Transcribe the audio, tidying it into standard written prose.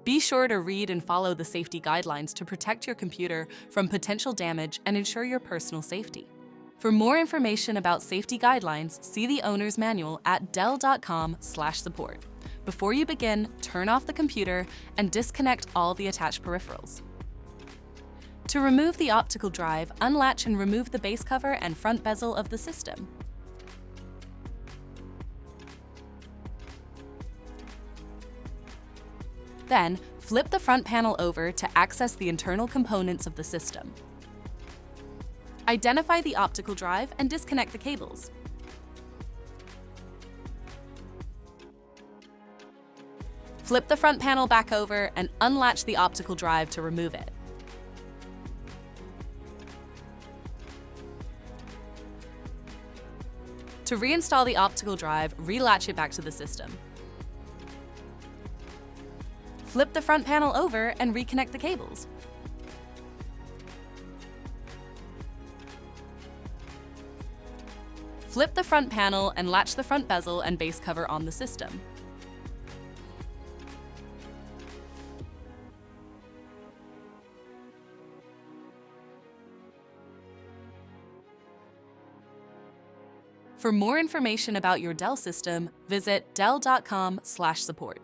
Be sure to read and follow the safety guidelines to protect your computer from potential damage and ensure your personal safety. For more information about safety guidelines, see the owner's manual at dell.com/support. Before you begin, turn off the computer and disconnect all the attached peripherals. To remove the optical drive, unlatch and remove the base cover and front bezel of the system. Then, flip the front panel over to access the internal components of the system. Identify the optical drive and disconnect the cables. Flip the front panel back over and unlatch the optical drive to remove it. To reinstall the optical drive, relatch it back to the system. Flip the front panel over and reconnect the cables. Flip the front panel and latch the front bezel and base cover on the system. For more information about your Dell system, visit dell.com/support.